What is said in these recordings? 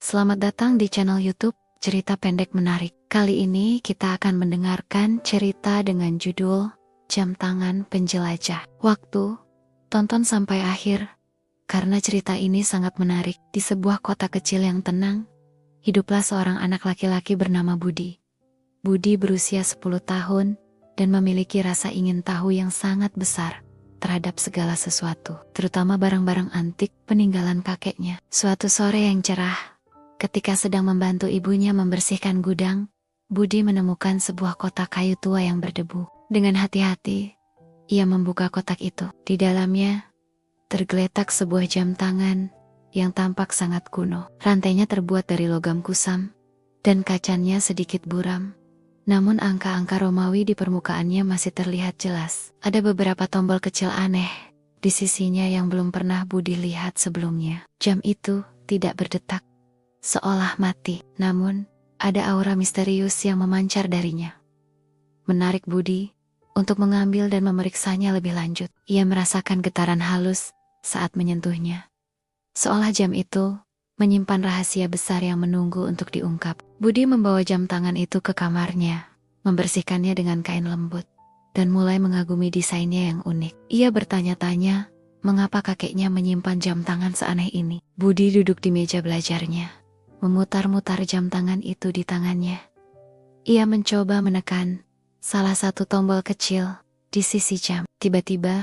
Selamat datang di channel YouTube Cerita Pendek Menarik. Kali ini kita akan mendengarkan cerita dengan judul Jam Tangan Penjelajah. Waktu, tonton sampai akhir, karena cerita ini sangat menarik. Di sebuah kota kecil yang tenang, hiduplah seorang anak laki-laki bernama Budi. Budi berusia 10 tahun dan memiliki rasa ingin tahu yang sangat besar terhadap segala sesuatu, terutama barang-barang antik peninggalan kakeknya. Suatu sore yang cerah, ketika sedang membantu ibunya membersihkan gudang, Budi menemukan sebuah kotak kayu tua yang berdebu. Dengan hati-hati, ia membuka kotak itu. Di dalamnya, tergeletak sebuah jam tangan yang tampak sangat kuno. Rantainya terbuat dari logam kusam, dan kacanya sedikit buram. Namun angka-angka Romawi di permukaannya masih terlihat jelas. Ada beberapa tombol kecil aneh di sisinya yang belum pernah Budi lihat sebelumnya. Jam itu tidak berdetak, seolah mati, namun ada aura misterius yang memancar darinya. Menarik Budi untuk mengambil dan memeriksanya lebih lanjut. Ia merasakan getaran halus saat menyentuhnya, seolah jam itu menyimpan rahasia besar yang menunggu untuk diungkap. Budi membawa jam tangan itu ke kamarnya, membersihkannya dengan kain lembut, dan mulai mengagumi desainnya yang unik. Ia bertanya-tanya mengapa kakeknya menyimpan jam tangan seaneh ini. Budi duduk di meja belajarnya, memutar-mutar jam tangan itu di tangannya. Ia mencoba menekan salah satu tombol kecil di sisi jam. Tiba-tiba,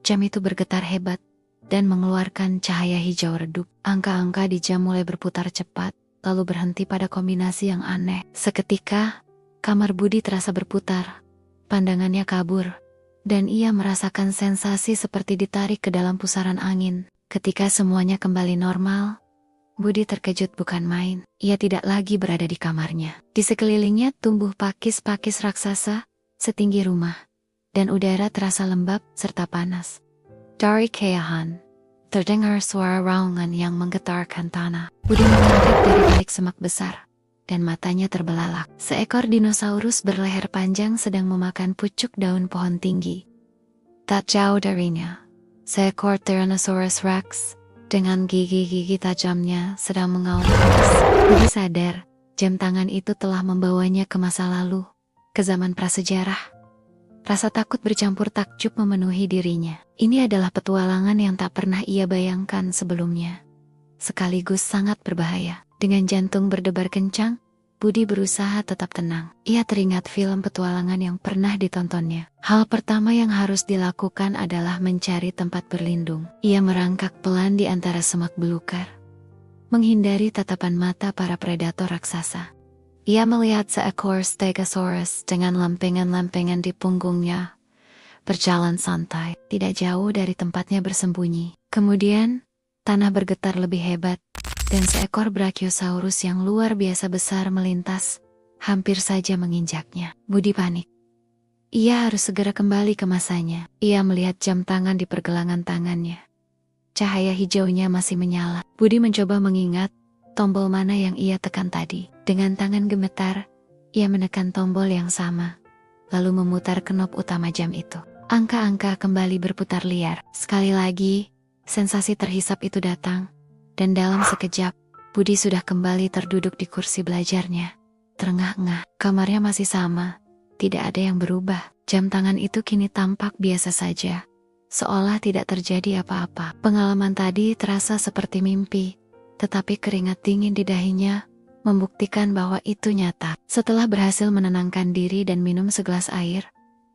jam itu bergetar hebat dan mengeluarkan cahaya hijau redup. Angka-angka di jam mulai berputar cepat, lalu berhenti pada kombinasi yang aneh. Seketika, kamar Budi terasa berputar, pandangannya kabur, dan ia merasakan sensasi seperti ditarik ke dalam pusaran angin. Ketika semuanya kembali normal, Budi terkejut bukan main. Ia tidak lagi berada di kamarnya. Di sekelilingnya tumbuh pakis-pakis raksasa setinggi rumah, dan udara terasa lembab serta panas. Dari kejauhan, terdengar suara raungan yang menggetarkan tanah. Budi mengintip dari balik semak besar, dan matanya terbelalak. Seekor dinosaurus berleher panjang sedang memakan pucuk daun pohon tinggi. Tak jauh darinya, seekor Tyrannosaurus Rex dengan gigi-gigi tajamnya sedang mengaum keras. Budi sadar, jam tangan itu telah membawanya ke masa lalu, ke zaman prasejarah. Rasa takut bercampur takjub memenuhi dirinya. Ini adalah petualangan yang tak pernah ia bayangkan sebelumnya, sekaligus sangat berbahaya. Dengan jantung berdebar kencang, Budi berusaha tetap tenang. Ia teringat film petualangan yang pernah ditontonnya. Hal pertama yang harus dilakukan adalah mencari tempat berlindung. Ia merangkak pelan di antara semak belukar, menghindari tatapan mata para predator raksasa. Ia melihat seekor Stegosaurus dengan lempengan-lempengan di punggungnya berjalan santai, tidak jauh dari tempatnya bersembunyi. Kemudian, tanah bergetar lebih hebat, dan seekor Brachiosaurus yang luar biasa besar melintas, hampir saja menginjaknya. Budi panik. Ia harus segera kembali ke masanya. Ia melihat jam tangan di pergelangan tangannya. Cahaya hijaunya masih menyala. Budi mencoba mengingat tombol mana yang ia tekan tadi. Dengan tangan gemetar, ia menekan tombol yang sama, lalu memutar knop utama jam itu. Angka-angka kembali berputar liar. Sekali lagi, sensasi terhisap itu datang, dan dalam sekejap, Budi sudah kembali terduduk di kursi belajarnya. Terengah-engah, kamarnya masih sama, tidak ada yang berubah. Jam tangan itu kini tampak biasa saja, seolah tidak terjadi apa-apa. Pengalaman tadi terasa seperti mimpi, tetapi keringat dingin di dahinya membuktikan bahwa itu nyata. Setelah berhasil menenangkan diri dan minum segelas air,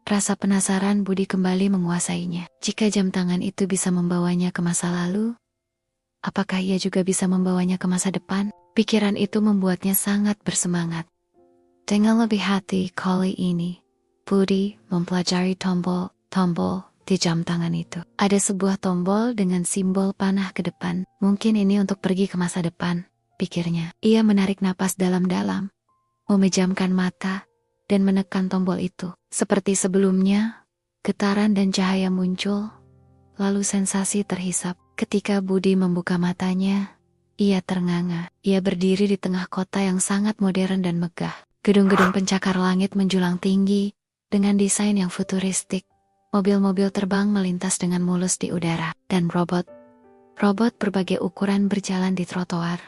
rasa penasaran Budi kembali menguasainya. Jika jam tangan itu bisa membawanya ke masa lalu, apakah ia juga bisa membawanya ke masa depan? Pikiran itu membuatnya sangat bersemangat. Dengan lebih hati kali ini, Budi mempelajari tombol-tombol di jam tangan itu. Ada sebuah tombol dengan simbol panah ke depan. Mungkin ini untuk pergi ke masa depan, pikirnya. Ia menarik napas dalam-dalam, memejamkan mata, dan menekan tombol itu. Seperti sebelumnya, getaran dan cahaya muncul, lalu sensasi terhisap. Ketika Budi membuka matanya, ia ternganga. Ia berdiri di tengah kota yang sangat modern dan megah. Gedung-gedung pencakar langit menjulang tinggi, dengan desain yang futuristik. Mobil-mobil terbang melintas dengan mulus di udara, dan robot berbagai ukuran berjalan di trotoar,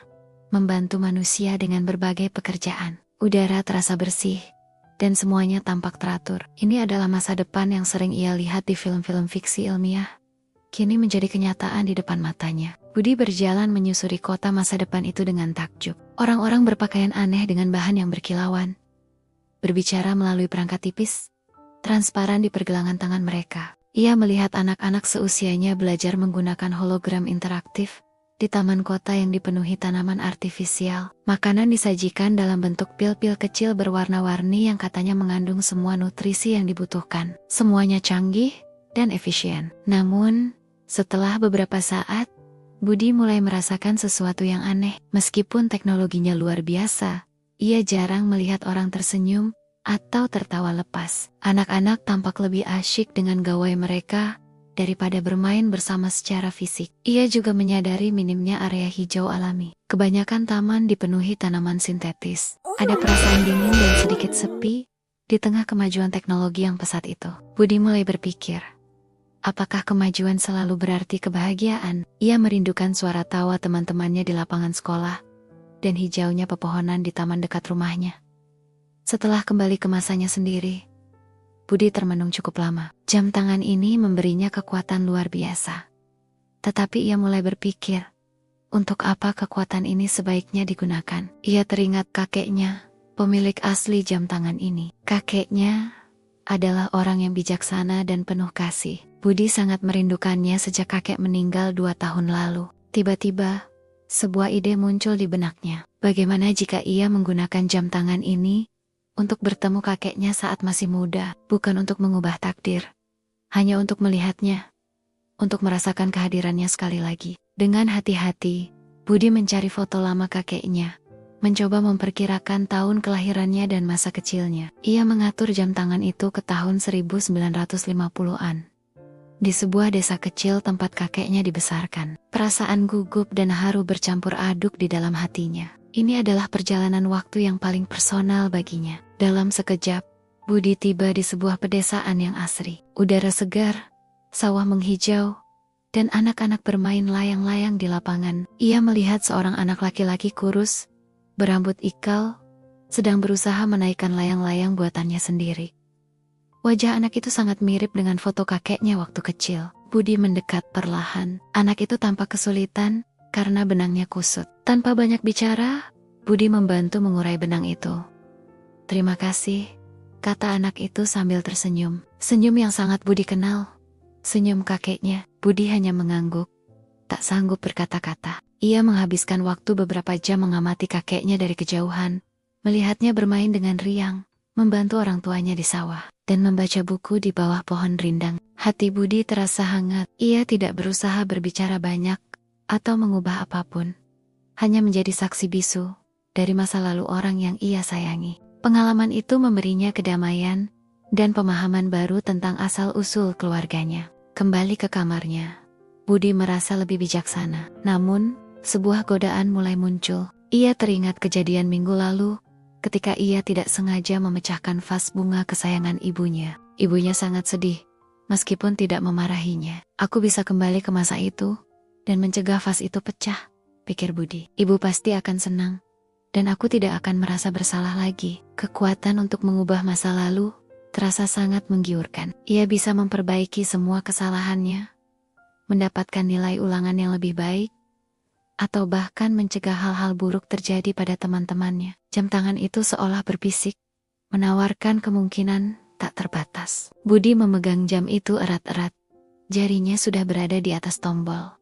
membantu manusia dengan berbagai pekerjaan. Udara terasa bersih, dan semuanya tampak teratur. Ini adalah masa depan yang sering ia lihat di film-film fiksi ilmiah. Kini menjadi kenyataan di depan matanya. Budi berjalan menyusuri kota masa depan itu dengan takjub. Orang-orang berpakaian aneh dengan bahan yang berkilauan, berbicara melalui perangkat tipis, transparan di pergelangan tangan mereka. Ia melihat anak-anak seusianya belajar menggunakan hologram interaktif di taman kota yang dipenuhi tanaman artifisial. Makanan disajikan dalam bentuk pil-pil kecil berwarna-warni yang katanya mengandung semua nutrisi yang dibutuhkan. Semuanya canggih dan efisien. Namun, setelah beberapa saat, Budi mulai merasakan sesuatu yang aneh. Meskipun teknologinya luar biasa, ia jarang melihat orang tersenyum atau tertawa lepas. Anak-anak tampak lebih asyik dengan gawai mereka daripada bermain bersama secara fisik. Ia juga menyadari minimnya area hijau alami. Kebanyakan taman dipenuhi tanaman sintetis. Ada perasaan dingin dan sedikit sepi di tengah kemajuan teknologi yang pesat itu. Budi mulai berpikir, apakah kemajuan selalu berarti kebahagiaan? Ia merindukan suara tawa teman-temannya di lapangan sekolah dan hijaunya pepohonan di taman dekat rumahnya. Setelah kembali ke masanya sendiri, Budi termenung cukup lama. Jam tangan ini memberinya kekuatan luar biasa. Tetapi ia mulai berpikir, untuk apa kekuatan ini sebaiknya digunakan? Ia teringat kakeknya, pemilik asli jam tangan ini. Kakeknya adalah orang yang bijaksana dan penuh kasih. Budi sangat merindukannya sejak kakek meninggal 2 tahun lalu. Tiba-tiba, sebuah ide muncul di benaknya. Bagaimana jika ia menggunakan jam tangan ini untuk bertemu kakeknya saat masih muda, bukan untuk mengubah takdir, hanya untuk melihatnya, untuk merasakan kehadirannya sekali lagi. Dengan hati-hati, Budi mencari foto lama kakeknya, mencoba memperkirakan tahun kelahirannya dan masa kecilnya. Ia mengatur jam tangan itu ke tahun 1950-an. Di sebuah desa kecil tempat kakeknya dibesarkan. Perasaan gugup dan haru bercampur aduk di dalam hatinya. Ini adalah perjalanan waktu yang paling personal baginya. Dalam sekejap, Budi tiba di sebuah pedesaan yang asri. Udara segar, sawah menghijau, dan anak-anak bermain layang-layang di lapangan. Ia melihat seorang anak laki-laki kurus, berambut ikal, sedang berusaha menaikkan layang-layang buatannya sendiri. Wajah anak itu sangat mirip dengan foto kakeknya waktu kecil. Budi mendekat perlahan. Anak itu tampak kesulitan karena benangnya kusut. Tanpa banyak bicara, Budi membantu mengurai benang itu. "Terima kasih," kata anak itu sambil tersenyum. Senyum yang sangat Budi kenal. Senyum kakeknya. Budi hanya mengangguk, tak sanggup berkata-kata. Ia menghabiskan waktu beberapa jam mengamati kakeknya dari kejauhan, melihatnya bermain dengan riang, membantu orang tuanya di sawah, dan membaca buku di bawah pohon rindang. Hati Budi terasa hangat. Ia tidak berusaha berbicara banyak atau mengubah apapun, hanya menjadi saksi bisu dari masa lalu orang yang ia sayangi. Pengalaman itu memberinya kedamaian dan pemahaman baru tentang asal-usul keluarganya. Kembali ke kamarnya, Budi merasa lebih bijaksana. Namun, sebuah godaan mulai muncul. Ia teringat kejadian minggu lalu ketika ia tidak sengaja memecahkan vas bunga kesayangan ibunya. Ibunya sangat sedih, meskipun tidak memarahinya. "Aku bisa kembali ke masa itu dan mencegah vas itu pecah," pikir Budi. "Ibu pasti akan senang, dan aku tidak akan merasa bersalah lagi." Kekuatan untuk mengubah masa lalu terasa sangat menggiurkan. Ia bisa memperbaiki semua kesalahannya, mendapatkan nilai ulangan yang lebih baik, atau bahkan mencegah hal-hal buruk terjadi pada teman-temannya. Jam tangan itu seolah berbisik, menawarkan kemungkinan tak terbatas. Budi memegang jam itu erat-erat. Jarinya sudah berada di atas tombol.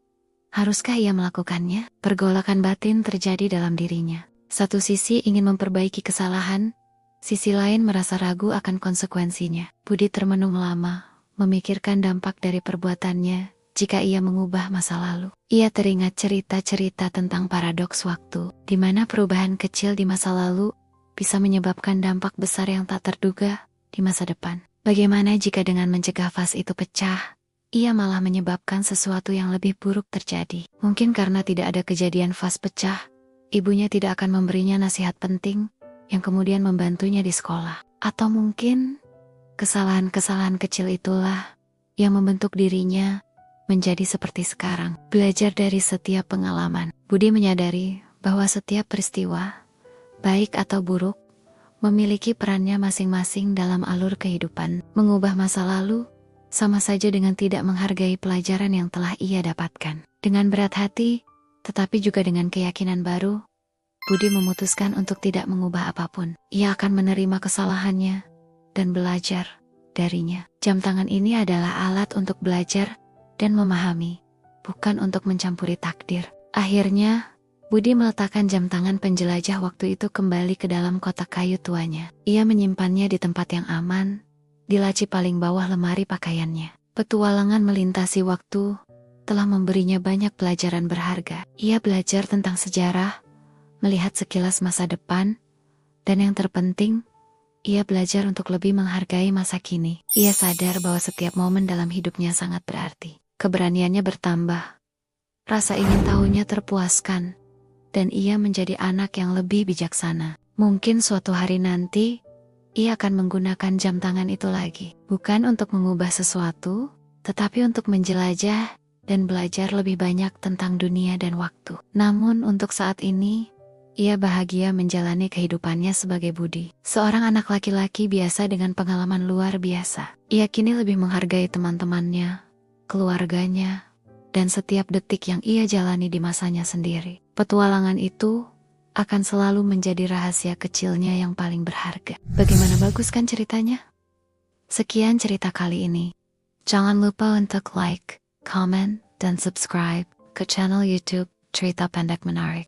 Haruskah ia melakukannya? Pergolakan batin terjadi dalam dirinya. Satu sisi ingin memperbaiki kesalahan, sisi lain merasa ragu akan konsekuensinya. Budi termenung lama, memikirkan dampak dari perbuatannya jika ia mengubah masa lalu. Ia teringat cerita-cerita tentang paradoks waktu, di mana perubahan kecil di masa lalu bisa menyebabkan dampak besar yang tak terduga di masa depan. Bagaimana jika dengan mencegah vas itu pecah, ia malah menyebabkan sesuatu yang lebih buruk terjadi? Mungkin karena tidak ada kejadian vas pecah, ibunya tidak akan memberinya nasihat penting yang kemudian membantunya di sekolah. Atau mungkin kesalahan-kesalahan kecil itulah yang membentuk dirinya menjadi seperti sekarang. Belajar dari setiap pengalaman. Budi menyadari bahwa setiap peristiwa, baik atau buruk, memiliki perannya masing-masing dalam alur kehidupan. Mengubah masa lalu sama saja dengan tidak menghargai pelajaran yang telah ia dapatkan. Dengan berat hati, tetapi juga dengan keyakinan baru, Budi memutuskan untuk tidak mengubah apapun. Ia akan menerima kesalahannya dan belajar darinya. Jam tangan ini adalah alat untuk belajar dan memahami, bukan untuk mencampuri takdir. Akhirnya, Budi meletakkan jam tangan penjelajah waktu itu kembali ke dalam kotak kayu tuanya. Ia menyimpannya di tempat yang aman, di laci paling bawah lemari pakaiannya. Petualangan melintasi waktu telah memberinya banyak pelajaran berharga. Ia belajar tentang sejarah, melihat sekilas masa depan, dan yang terpenting, ia belajar untuk lebih menghargai masa kini. Ia sadar bahwa setiap momen dalam hidupnya sangat berarti. Keberaniannya bertambah, rasa ingin tahunya terpuaskan, dan ia menjadi anak yang lebih bijaksana. Mungkin suatu hari nanti, ia akan menggunakan jam tangan itu lagi. Bukan untuk mengubah sesuatu, tetapi untuk menjelajah dan belajar lebih banyak tentang dunia dan waktu. Namun untuk saat ini, ia bahagia menjalani kehidupannya sebagai Budi. Seorang anak laki-laki biasa dengan pengalaman luar biasa. Ia kini lebih menghargai teman-temannya, keluarganya, dan setiap detik yang ia jalani di masanya sendiri. Petualangan itu akan selalu menjadi rahasia kecilnya yang paling berharga. Bagaimana bagus kan ceritanya? Sekian cerita kali ini. Jangan lupa untuk like, comment, dan subscribe ke channel YouTube Cerita Pendek Menarik.